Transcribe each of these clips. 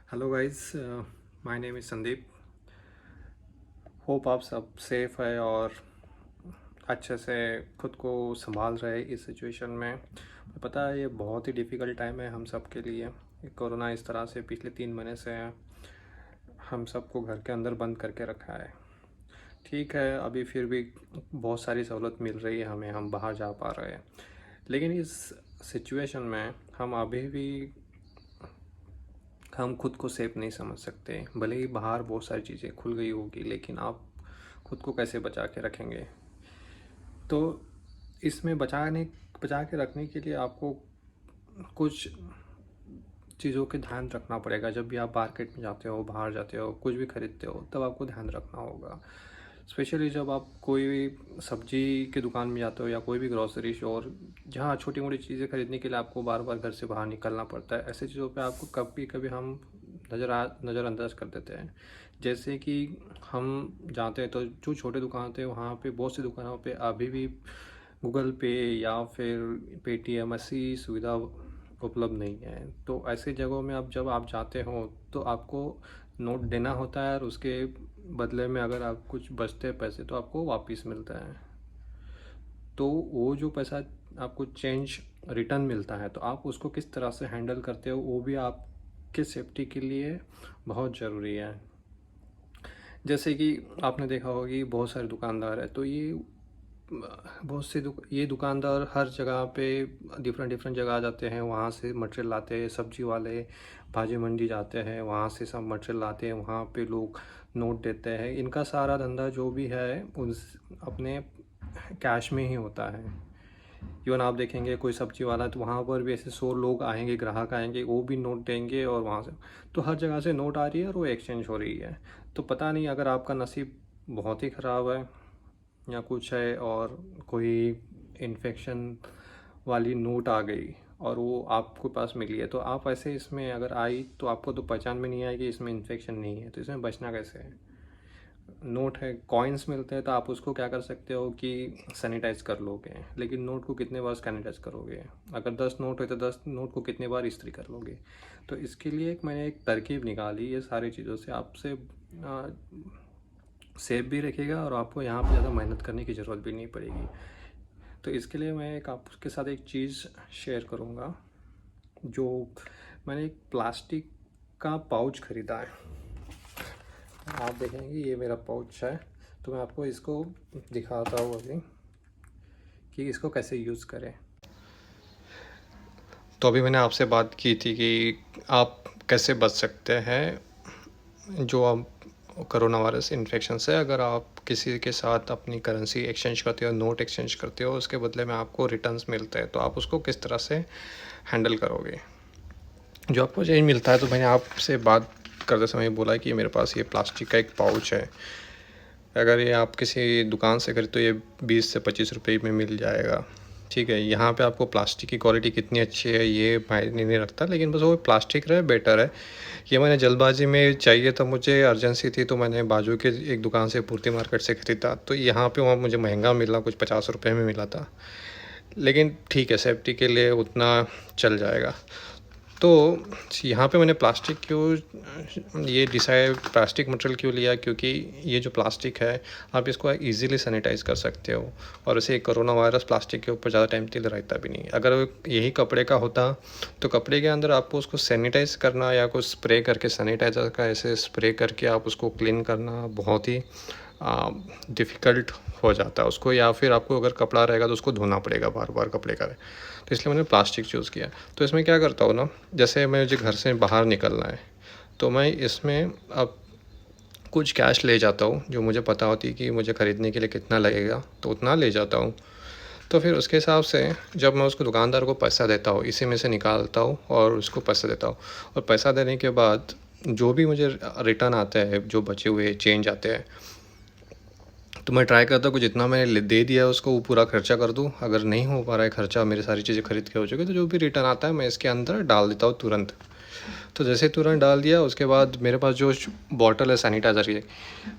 Hello guys, my name is Sandeep. Hope आप सब safe है और अच्छे से खुद को संभाल रहे इस सिचुएशन में। पता है ये बहुत ही डिफ़िकल्ट टाइम है हम सब के लिए। ये कोरोना इस तरह से पिछले 3 महीने से हम सबको घर के अंदर बंद करके रखा है। ठीक है, अभी फिर भी बहुत सारी सहूलत मिल रही है हमें, हम बाहर जा पा रहे हैं। लेकिन इस सिचुएशन में हम खुद को सेफ नहीं समझ सकते। भले ही बाहर बहुत सारी चीज़ें खुल गई होगी, लेकिन आप खुद को कैसे बचा के रखेंगे? तो इसमें बचा के रखने के लिए आपको कुछ चीज़ों के ध्यान रखना पड़ेगा। जब भी आप मार्केट में जाते हो, बाहर जाते हो, कुछ भी खरीदते हो, तब आपको ध्यान रखना होगा। स्पेशली जब आप कोई भी सब्जी की दुकान में जाते हो या कोई भी ग्रोसरी स्टोर, जहाँ छोटी मोटी चीज़ें खरीदने के लिए आपको बार बार घर से बाहर निकलना पड़ता है, ऐसे चीज़ों पे आपको कभी कभी हम नज़रअंदाज कर देते हैं। जैसे कि हम जाते हैं तो जो छोटे दुकान थे, वहाँ पे बहुत सी दुकानों पे अभी भी गूगल पे या फिर पेटीएम ऐसी सुविधा उपलब्ध नहीं है। तो ऐसी जगहों में जब आप जाते हो तो आपको नोट देना होता है, और उसके बदले में अगर आप कुछ बचते हैं पैसे तो आपको वापस मिलता है। तो वो जो पैसा आपको चेंज रिटर्न मिलता है, तो आप उसको किस तरह से हैंडल करते हो, वो भी आपके सेफ्टी के लिए बहुत ज़रूरी है। जैसे कि आपने देखा होगा कि बहुत सारे दुकानदार हैं, तो ये दुकानदार हर जगह पे डिफरेंट डिफरेंट जगह आ जाते हैं, वहाँ से मटेरियल लाते हैं। सब्जी वाले भाजी मंडी जाते हैं, वहाँ से सब मटेरियल लाते हैं, वहाँ पे लोग नोट देते हैं। इनका सारा धंधा जो भी है उस अपने कैश में ही होता है। इवन आप देखेंगे कोई सब्जी वाला, तो वहाँ पर भी ऐसे 100 लोग आएंगे, ग्राहक आएंगे, वो भी नोट देंगे, और वहाँ से तो हर जगह से नोट आ रही है और वो एक्सचेंज हो रही है। तो पता नहीं, अगर आपका नसीब बहुत ही ख़राब है या कुछ है और कोई इन्फेक्शन वाली नोट आ गई और वो आपके पास मिली है, तो आप ऐसे इसमें अगर आई तो आपको तो पहचान में नहीं आएगी इसमें इन्फेक्शन नहीं है, तो इसमें बचना कैसे है? नोट है, कॉइन्स मिलते हैं, तो आप उसको क्या कर सकते हो कि सैनिटाइज कर लोगे, लेकिन नोट को कितने बार सैनिटाइज करोगे? अगर 10 नोट है तो 10 नोट को कितने बार इस्त्री कर लोगे? तो इसके लिए मैंने एक तरकीब निकाली, ये सारी चीज़ों से आपसे सेफ भी रखेगा और आपको यहाँ पे ज़्यादा मेहनत करने की ज़रूरत भी नहीं पड़ेगी। तो इसके लिए मैं एक आपके साथ एक चीज़ शेयर करूँगा। जो मैंने एक प्लास्टिक का पाउच ख़रीदा है, आप देखेंगे ये मेरा पाउच है। तो मैं आपको इसको दिखाता हूँ अभी कि इसको कैसे यूज़ करें। तो अभी मैंने आपसे बात की थी कि आप कैसे बच सकते हैं जो आप कोरोना वायरस इन्फेक्शन से। अगर आप किसी के साथ अपनी करेंसी एक्सचेंज करते हो, नोट एक्सचेंज करते हो, उसके बदले में आपको रिटर्न्स मिलते हैं, तो आप उसको किस तरह से हैंडल करोगे? जो आपको चेंज मिलता है, तो मैंने आपसे बात करते समय बोला कि मेरे पास ये प्लास्टिक का एक पाउच है। अगर ये आप किसी दुकान से खरीदते तो ये 20 से 25 रुपये में मिल जाएगा। ठीक है, यहाँ पे आपको प्लास्टिक की क्वालिटी कितनी अच्छी है ये मायने नहीं रखता, लेकिन बस वो प्लास्टिक रहे बेटर है। ये मैंने जल्दबाजी में चाहिए था, मुझे अर्जेंसी थी, तो मैंने बाजू के एक दुकान से पूर्ति मार्केट से ख़रीदा। तो यहाँ पे वहाँ मुझे महंगा मिला, कुछ 50 रुपये में मिला था, लेकिन ठीक है, सेफ्टी के लिए उतना चल जाएगा। तो यहाँ पे मैंने प्लास्टिक क्यों ये डिसाइड प्लास्टिक मटेरियल क्यों लिया, क्योंकि ये जो प्लास्टिक है आप इसको इजीली सैनिटाइज़ कर सकते हो, और ऐसे कोरोना वायरस प्लास्टिक के ऊपर ज़्यादा टाइम के लिए रहता भी नहीं। अगर यही कपड़े का होता तो कपड़े के अंदर आपको उसको सैनिटाइज़ करना या कुछ स्प्रे करके, सैनिटाइज़र का ऐसे स्प्रे करके आप उसको क्लीन करना बहुत ही डिफ़िकल्ट हो जाता है उसको, या फिर आपको अगर कपड़ा रहेगा तो उसको धोना पड़ेगा बार बार कपड़े का। तो इसलिए मैंने प्लास्टिक चूज़ किया। तो इसमें क्या करता हूँ ना, जैसे मुझे घर से बाहर निकलना है, तो मैं इसमें अब कुछ कैश ले जाता हूँ, जो मुझे पता होती है कि मुझे ख़रीदने के लिए कितना लगेगा, तो उतना ले जाता हूँ। तो फिर उसके हिसाब से जब मैं उसको दुकानदार को पैसा देता हूँ, इसी में से निकालता हूँ और उसको पैसा देता हूँ। और पैसा देने के बाद जो भी मुझे रिटर्न आता है, जो बचे हुए चेंज आते हैं, तो मैं ट्राई करता हूँ कि जितना मैंने दे दिया है उसको वो पूरा खर्चा कर दूँ। अगर नहीं हो पा रहा है खर्चा, मेरी सारी चीज़ें खरीद के हो चुकी है, तो जो भी रिटर्न आता है मैं इसके अंदर डाल देता हूँ तुरंत। तो जैसे तुरंत डाल दिया, उसके बाद मेरे पास जो बॉटल है सैनिटाइज़र की,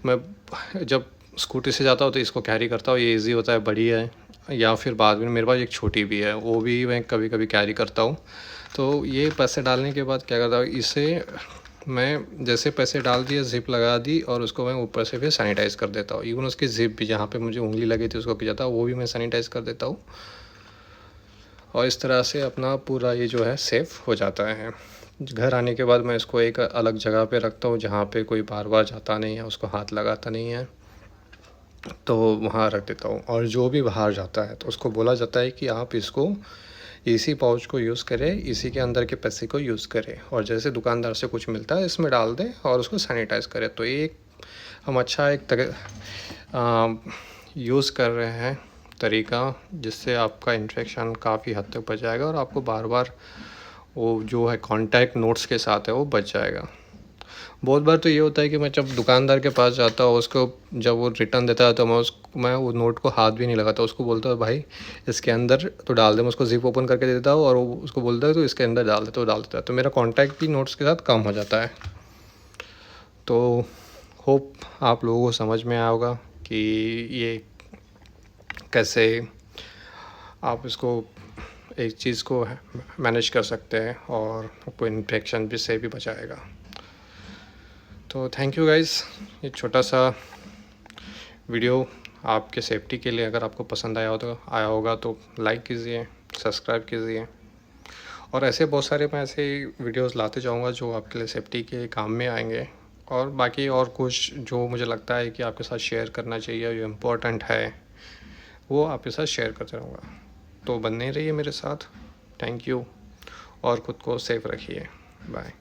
मैं जब स्कूटी से जाता हूँ तो इसको कैरी करता हूँ, ये ईज़ी होता है, बढ़िया है। या फिर बाद में मेरे पास एक छोटी भी है, वो भी मैं कभी कभी कैरी करता हूँ। तो ये पैसे डालने के बाद क्या करता हूँ, इसे मैं जैसे पैसे डाल दिए, ज़िप लगा दी और उसको मैं ऊपर से फिर सैनिटाइज़ कर देता हूँ। इवन उसकी ज़िप भी जहाँ पे मुझे उँगली लगी थी उसको किया था, वो भी मैं सैनिटाइज़ कर देता हूँ। और इस तरह से अपना पूरा ये जो है सेफ़ हो जाता है। घर आने के बाद मैं इसको एक अलग जगह पे रखता हूँ जहाँ पे कोई बार-बार जाता नहीं है, उसको हाथ लगाता नहीं है, तो वहाँ रख देता हूँ। और जो भी बाहर जाता है तो उसको बोला जाता है कि आप इसको इसी पाउच को यूज़ करें, इसी के अंदर के पैसे को यूज़ करें, और जैसे दुकानदार से कुछ मिलता है इसमें डाल दें और उसको सैनिटाइज़ करें। तो ये हम अच्छा एक यूज़ कर रहे हैं तरीका, जिससे आपका इन्फेक्शन काफ़ी हद तक बच जाएगा और आपको बार-बार वो जो है कॉन्टैक्ट नोट्स के साथ है वो बच जाएगा। बहुत बार तो ये होता है कि मैं जब दुकानदार के पास जाता हूँ, उसको जब वो रिटर्न देता है तो मैं वो नोट को हाथ भी नहीं लगाता, उसको बोलता हूँ भाई इसके अंदर तो डाल दे। मैं उसको ज़िप ओपन करके दे देता हूँ और वो उसको बोलता है तो इसके अंदर डाल दे, तो डाल देता है, तो मेरा कॉन्टैक्ट भी नोट्स के साथ कम हो जाता है। तो होप आप लोगों को समझ में आया होगा कि ये कैसे आप इसको एक चीज़ को मैनेज कर सकते हैं और आपको इन्फेक्शन भी से भी बचाएगा। तो थैंक यू गाइस, ये छोटा सा वीडियो आपके सेफ्टी के लिए अगर आपको पसंद आया होगा तो लाइक कीजिए, सब्सक्राइब कीजिए, और ऐसे बहुत सारे मैं ऐसे वीडियोस लाते जाऊंगा जो आपके लिए सेफ्टी के काम में आएंगे। और बाकी और कुछ जो मुझे लगता है कि आपके साथ शेयर करना चाहिए, जो इम्पोर्टेंट है, वो आपके साथ शेयर करते रहूँगा। तो बने रहिए मेरे साथ। थैंक यू और ख़ुद को सेफ रखिए। बाय।